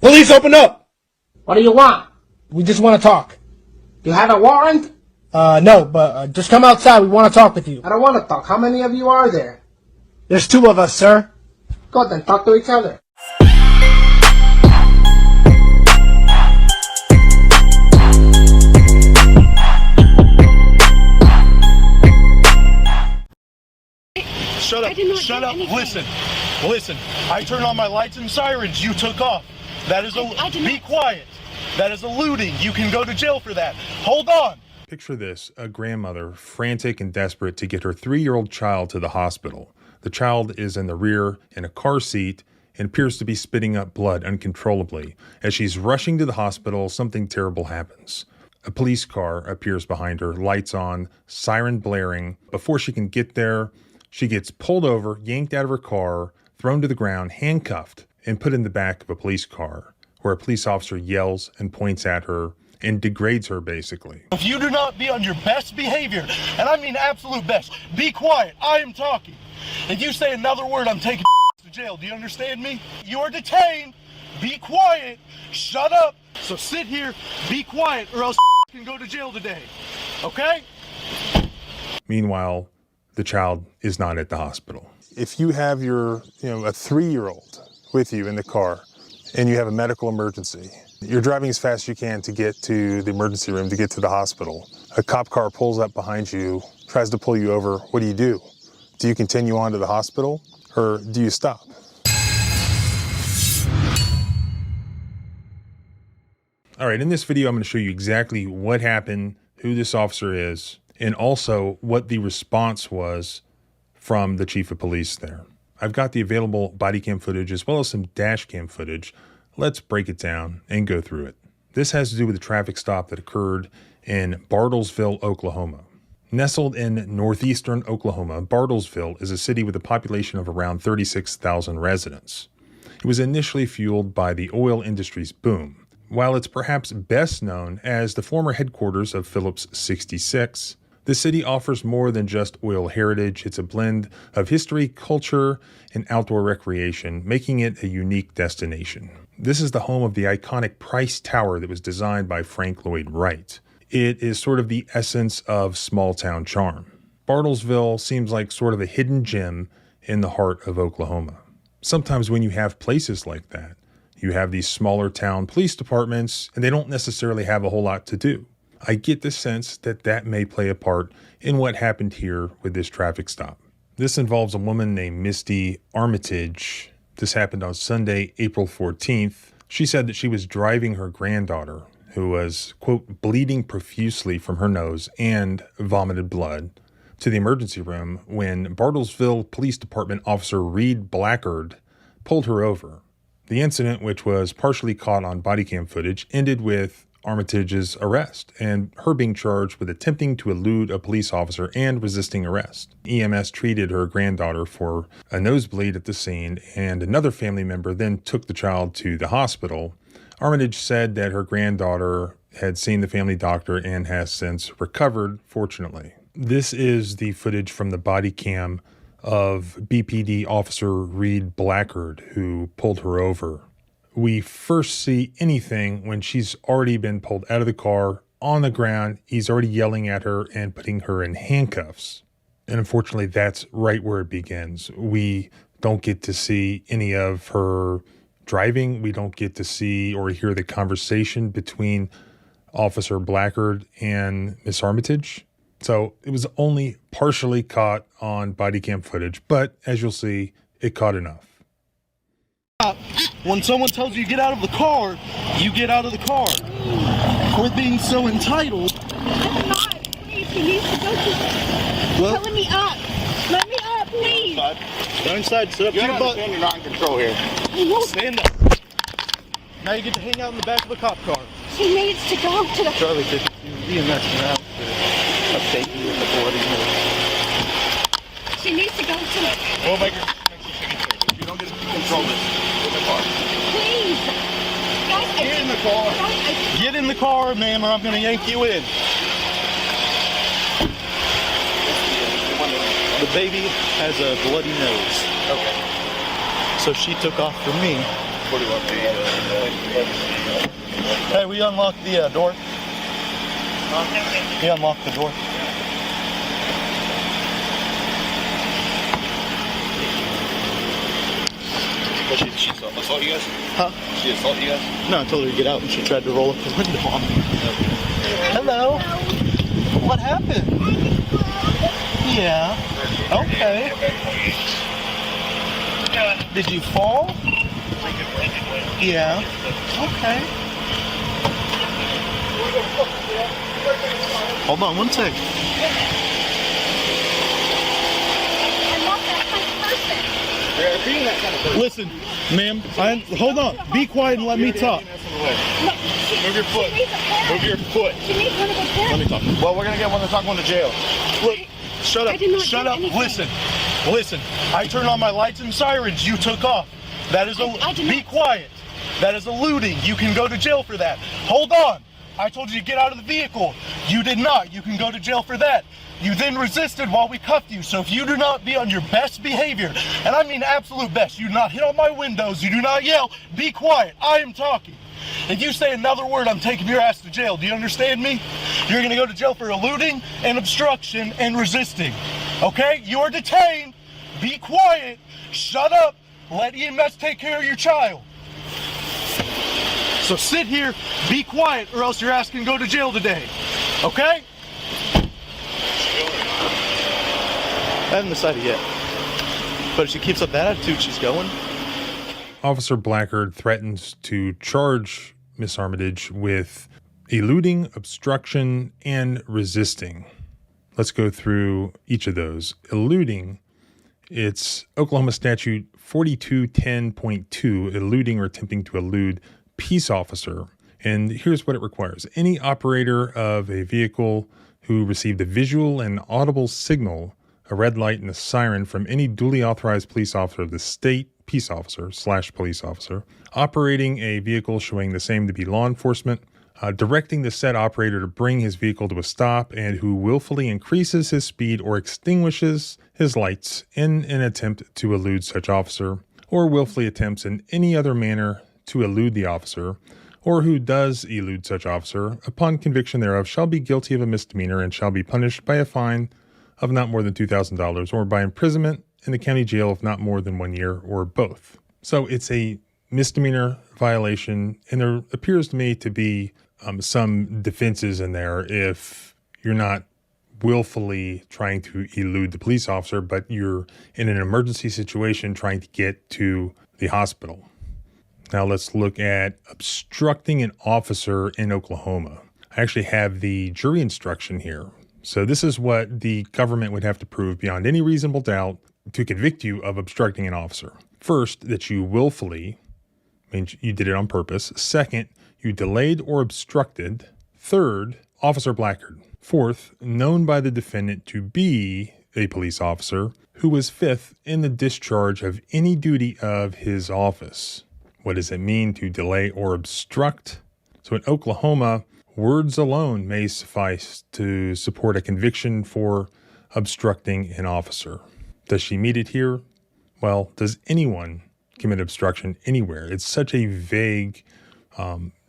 Police, open up! What do you want? We just want to talk. You have a warrant? No, but just come outside. We want to talk with you. I don't want to talk. How many of you are there? There's 2 of us, sir. Go then, talk to each other. Shut up. Shut up. Listen. Listen. I turned on my lights and sirens. You took off. That is be quiet. That is eluding. You can go to jail for that. Hold on. Picture this, a grandmother frantic and desperate to get her 3-year-old child to the hospital. The child is in the rear in a car seat and appears to be spitting up blood uncontrollably. As she's rushing to the hospital, something terrible happens. A police car appears behind her, lights on, siren blaring. Before she can get there, she gets pulled over, yanked out of her car, thrown to the ground, handcuffed, and put in the back of a police car, where a police officer yells and points at her and degrades her, basically. If you do not be on your best behavior, and I mean absolute best, be quiet. I am talking. If you say another word, I'm taking to jail. Do you understand me? You are detained. Be quiet. Shut up. So sit here, be quiet, or else can go to jail today. Okay? Meanwhile, the child is not at the hospital. If you have your, a 3-year-old with you in the car and you have a medical emergency, you're driving as fast as you can to get to the emergency room, to get to the hospital. A cop car pulls up behind you, tries to pull you over. What do you do? Do you continue on to the hospital or do you stop? All right, in this video, I'm going to show you exactly what happened, who this officer is, and also what the response was from the chief of police there. I've got the available body cam footage as well as some dash cam footage. Let's break it down and go through it. This has to do with a traffic stop that occurred in Bartlesville, Oklahoma. Nestled in northeastern Oklahoma, Bartlesville is a city with a population of around 36,000 residents. It was initially fueled by the oil industry's boom. While it's perhaps best known as the former headquarters of Phillips 66, the city offers more than just oil heritage. It's a blend of history, culture, and outdoor recreation, making it a unique destination. This is the home of the iconic Price Tower that was designed by Frank Lloyd Wright. It is sort of the essence of small-town charm. Bartlesville seems like sort of a hidden gem in the heart of Oklahoma. Sometimes when you have places like that, you have these smaller town police departments, and they don't necessarily have a whole lot to do. I get the sense that that may play a part in what happened here with this traffic stop. This involves a woman named Misty Armitage. This happened on Sunday, April 14th. She said that she was driving her granddaughter, who was, quote, bleeding profusely from her nose and vomited blood, to the emergency room when Bartlesville Police Department Officer Reed Blackard pulled her over. The incident, which was partially caught on body cam footage, ended with Armitage's arrest and her being charged with attempting to elude a police officer and resisting arrest. EMS treated her granddaughter for a nosebleed at the scene, and another family member then took the child to the hospital. Armitage said that her granddaughter had seen the family doctor and has since recovered, fortunately. This is the footage from the body cam of BPD Officer Reed Blackard, who pulled her over. We first see anything when she's already been pulled out of the car, on the ground. He's already yelling at her and putting her in handcuffs. And unfortunately, that's right where it begins. We don't get to see any of her driving. We don't get to see or hear the conversation between Officer Blackard and Miss Armitage. So it was only partially caught on body cam footage, but as you'll see, it caught enough. When someone tells you get out of the car, you get out of the car. Quit being so entitled. I'm not. Please, he needs to go to... Well, Let me up. Let me up, please. Go inside. Sit up to your butt. You're not in control here. Stand up. Now you get to hang out in the back of a cop car. He needs to go to the... Charlie, did you EMS now to update you with the bloody nose? She needs to go to the... We'll make her if you don't get to control this in the car. Please. Guys, Get in the car. Guys, Get in the car, ma'am, or I'm going to yank you in. The baby has a bloody nose. Okay. So she took off from me Hey, we unlock the door. You unlock the door. What, she assault you guys? Huh? She assault you guys? No, I told her to get out and she tried to roll up the window on me. Hello? What happened? Yeah. Okay. Did you fall? Yeah. Okay. Hold on one sec. Listen, ma'am, hold on. Be quiet and let me talk. Move your foot. Move your foot. She needs one of the Let me talk. Well, we're gonna get one to talk one to jail. Look, shut up. I did not Shut do up. anything. Listen. I turned on my lights and sirens. You took off. That is I did be not. quiet. That is eluding. You can go to jail for that. Hold on. I told you to get out of the vehicle. You did not. You can go to jail for that. You then resisted while we cuffed you. So if you do not be on your best behavior, and I mean absolute best, you do not hit on my windows, you do not yell, be quiet. I am talking. If you say another word, I'm taking your ass to jail. Do you understand me? You're going to go to jail for eluding and obstruction and resisting. Okay? You are detained. Be quiet. Shut up. Let EMS take care of your child. So sit here, be quiet, or else your ass can go to jail today. Okay? I haven't decided yet. But if she keeps up that attitude, she's going. Officer Blackard threatens to charge Miss Armitage with eluding, obstruction, and resisting. Let's go through each of those. Eluding, it's Oklahoma Statute 4210.2, eluding or attempting to elude peace officer. And here's what it requires. Any operator of a vehicle who received a visual and audible signal, a red light and a siren from any duly authorized police officer of the state, peace officer / police officer, operating a vehicle showing the same to be law enforcement, directing the said operator to bring his vehicle to a stop, and who willfully increases his speed or extinguishes his lights in an attempt to elude such officer, or willfully attempts in any other manner to elude the officer, or who does elude such officer, upon conviction thereof, shall be guilty of a misdemeanor and shall be punished by a fine of not more than $2,000 or by imprisonment in the county jail of not more than 1 year or both. So it's a misdemeanor violation, and there appears to me to be some defenses in there if you're not willfully trying to elude the police officer, but you're in an emergency situation trying to get to the hospital. Now let's look at obstructing an officer in Oklahoma. I actually have the jury instruction here. So this is what the government would have to prove beyond any reasonable doubt to convict you of obstructing an officer. First, that you willfully, means you did it on purpose. Second, you delayed or obstructed. Third, Officer Blackard. Fourth, known by the defendant to be a police officer who was fifth in the discharge of any duty of his office. What does it mean to delay or obstruct? So in Oklahoma, words alone may suffice to support a conviction for obstructing an officer. Does she meet it here? Well, does anyone commit obstruction anywhere? It's such a vague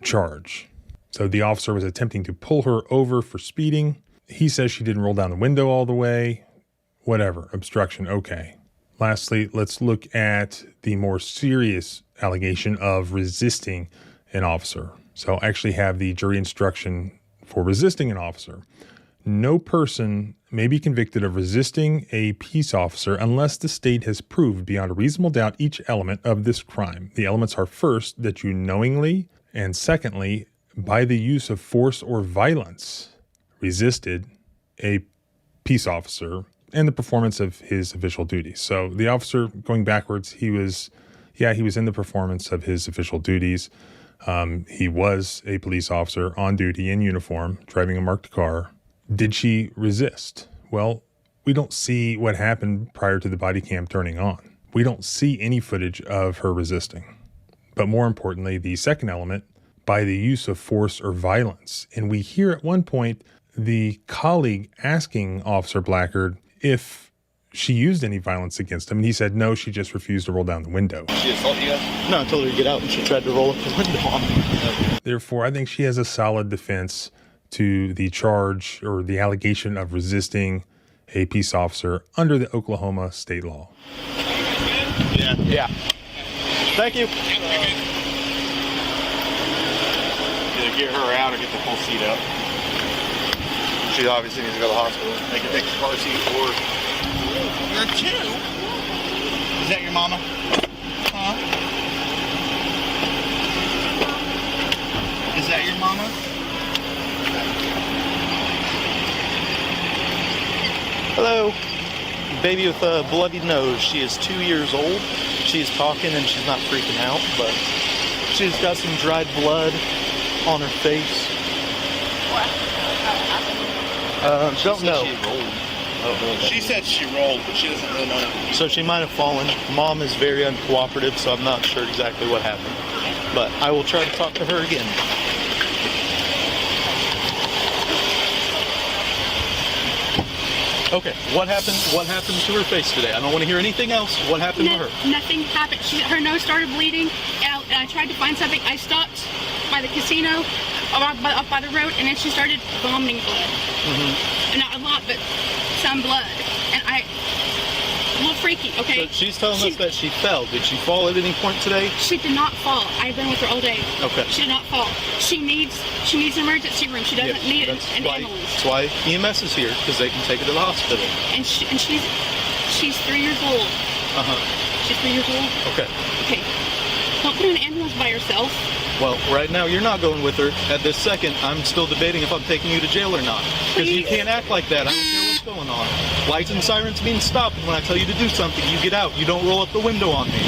charge. So the officer was attempting to pull her over for speeding. He says she didn't roll down the window all the way. Whatever, obstruction, okay. Lastly, let's look at the more serious allegation of resisting an officer. So I actually have the jury instruction for resisting an officer. No person may be convicted of resisting a peace officer unless the state has proved beyond a reasonable doubt each element of this crime. The elements are first, that you knowingly, and secondly, by the use of force or violence, resisted a peace officer in the performance of his official duties. So the officer, going backwards, he was in the performance of his official duties. He was a police officer on duty in uniform, driving a marked car. Did she resist? Well, we don't see what happened prior to the body cam turning on. We don't see any footage of her resisting. But more importantly, the second element, by the use of force or violence. And we hear at one point the colleague asking Officer Blackard if she used any violence against him. And he said, no, she just refused to roll down the window. She assault you guys? No, I told her to get out and she tried to roll up the window on me. Therefore, I think she has a solid defense to the charge or the allegation of resisting a peace officer under the Oklahoma state law. Yeah. Yeah. Thank you. Either get her out or get the full seat up. She obviously needs to go to the hospital. They can take the car seat or... You're two? Is that your mama? Huh? Is that your mama? Hello. Baby with a bloody nose. She is 2 years old. She's talking and she's not freaking out, but she's got some dried blood on her face. Don't know. She said she rolled, but she doesn't really know. So she might have fallen. Mom is very uncooperative, so I'm not sure exactly what happened. But I will try to talk to her again. Okay, what happened? What happened to her face today? I don't want to hear anything else. What happened to her? Nothing happened. Her nose started bleeding, and I tried to find something. I stopped by the casino, up by the road, and then she started vomiting blood. And not a lot, but some blood. And a little freaky, okay? So she's telling us that she fell. Did she fall at any point today? She did not fall. I've been with her all day. Okay. She did not fall. She needs an emergency room. She doesn't need an ambulance. That's why EMS is here, because they can take her to the hospital. And she's 3 years old. She's 3 years old. Okay. Okay. Don't put her in an ambulance by herself. Well, right now you're not going with her. At this second, I'm still debating if I'm taking you to jail or not. Because you can't act like that. I don't care what's going on. Lights and sirens mean stop. And when I tell you to do something, you get out. You don't roll up the window on me.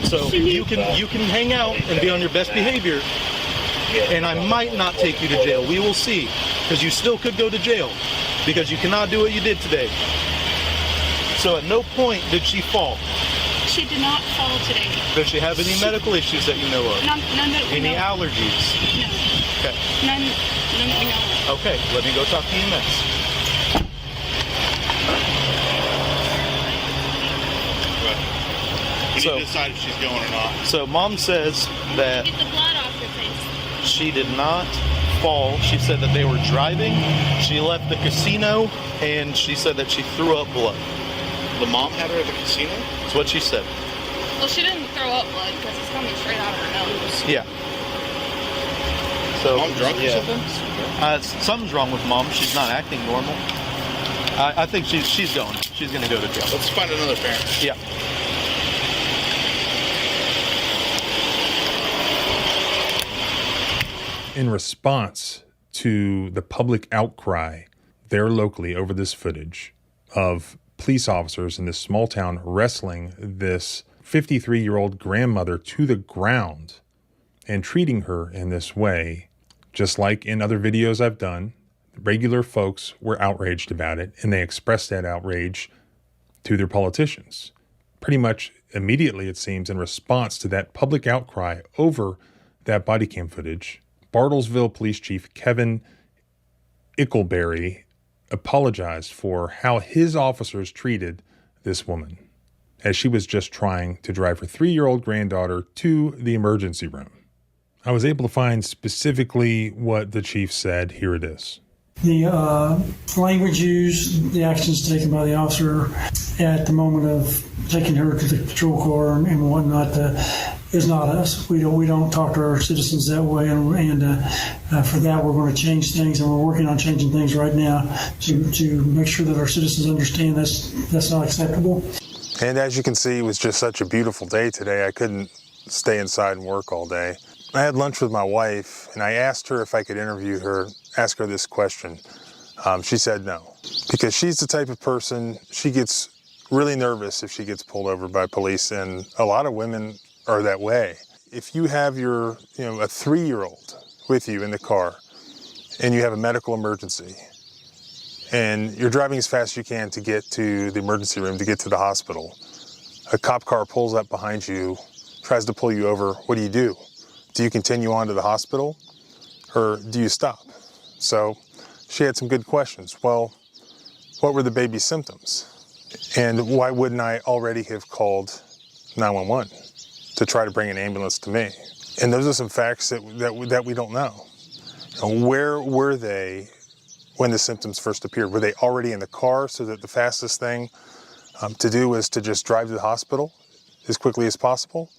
So you can hang out and be on your best behavior. And I might not take you to jail. We will see. Because you still could go to jail. Because you cannot do what you did today. So at no point did she fall. She did not fall today. Does she have any medical issues that you know of? None that we Any know. allergies? No. Okay. None that we know. Okay, let me go talk to EMS. We So- need to decide if she's going or not. So Mom says that Get the blood off your face. she did not fall. She said that they were driving. She left the casino and she said that she threw up blood. The mom had her at the casino? That's what she said. Well, she didn't throw up blood because it's coming straight out of her nose. Yeah. So Mom drunk or something? something's wrong with Mom. She's not acting normal. I think she's going. She's going to go to jail. Let's find another parent. Yeah. In response to the public outcry there locally over this footage of police officers in this small town wrestling this 53-year-old grandmother to the ground and treating her in this way, just like in other videos I've done, regular folks were outraged about it, and they expressed that outrage to their politicians. Pretty much immediately, it seems, in response to that public outcry over that body cam footage, Bartlesville Police Chief Kevin Ickleberry apologized for how his officers treated this woman as she was just trying to drive her 3-year-old granddaughter to the emergency room. I was able to find specifically what the chief said. Here it is. The language used, the actions taken by the officer at the moment of taking her to the patrol car and whatnot is not us. We don't talk to our citizens that way, and for that we're going to change things, and we're working on changing things right now to make sure that our citizens understand that's not acceptable. And as you can see, it was just such a beautiful day today. I couldn't stay inside and work all day. I had lunch with my wife, and I asked her if I could ask her this question. She said no, because she's the type of person, she gets really nervous if she gets pulled over by police, and a lot of women are that way. If you have a 3-year-old with you in the car, and you have a medical emergency, and you're driving as fast as you can to get to the emergency room, to get to the hospital, a cop car pulls up behind you, tries to pull you over, what do? Do you continue on to the hospital, or do you stop? So she had some good questions. Well, what were the baby's symptoms? And why wouldn't I already have called 911 to try to bring an ambulance to me? And those are some facts that we don't know. Where were they when the symptoms first appeared? Were they already in the car so that the fastest thing to do was to just drive to the hospital as quickly as possible?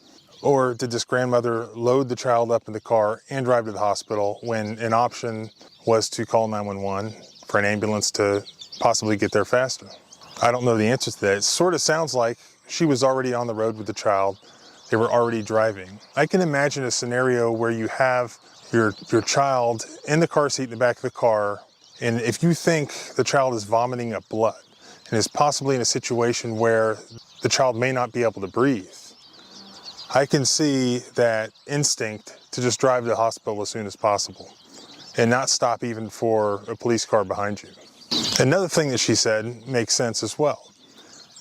Or did this grandmother load the child up in the car and drive to the hospital when an option was to call 911 for an ambulance to possibly get there faster? I don't know the answer to that. It sort of sounds like she was already on the road with the child. They were already driving. I can imagine a scenario where you have your child in the car seat in the back of the car, and if you think the child is vomiting up blood and is possibly in a situation where the child may not be able to breathe, I can see that instinct to just drive to the hospital as soon as possible and not stop even for a police car behind you. Another thing that she said makes sense as well.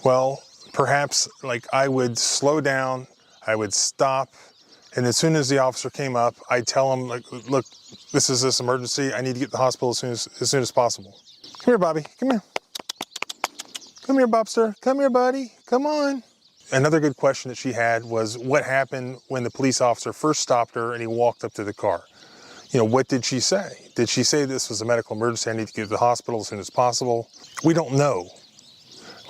Well, perhaps like I would slow down, I would stop, and as soon as the officer came up, I'd tell him, like, look, this is this emergency. I need to get to the hospital as soon as possible. Come here, Bobby. Come here. Come here, Bobster. Come here, buddy. Come on. Another good question that she had was what happened when the police officer first stopped her and he walked up to the car? You know, what did she say? Did she say this was a medical emergency? I need to get to the hospital as soon as possible? We don't know.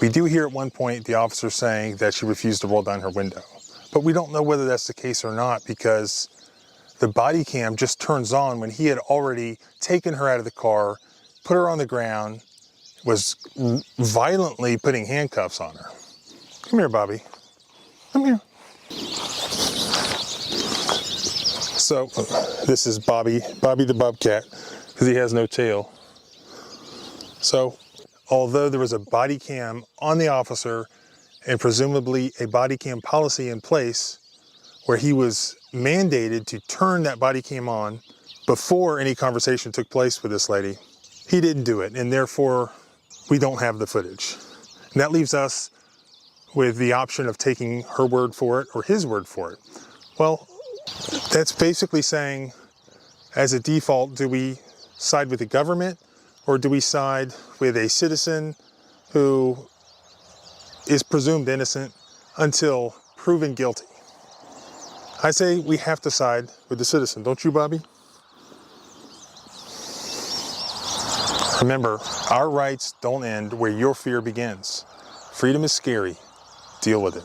We do hear at one point the officer saying that she refused to roll down her window. But we don't know whether that's the case or not because the body cam just turns on when he had already taken her out of the car, put her on the ground, was violently putting handcuffs on her. Come here, Bobby. Come here. So this is Bobby the Bobcat, because he has no tail. So although there was a body cam on the officer and presumably a body cam policy in place where he was mandated to turn that body cam on before any conversation took place with this lady, he didn't do it, and therefore we don't have the footage. And that leaves us with the option of taking her word for it or his word for it. Well, that's basically saying, as a default, do we side with the government or do we side with a citizen who is presumed innocent until proven guilty? I say we have to side with the citizen, don't you, Bobby? Remember, our rights don't end where your fear begins. Freedom is scary. Deal with it.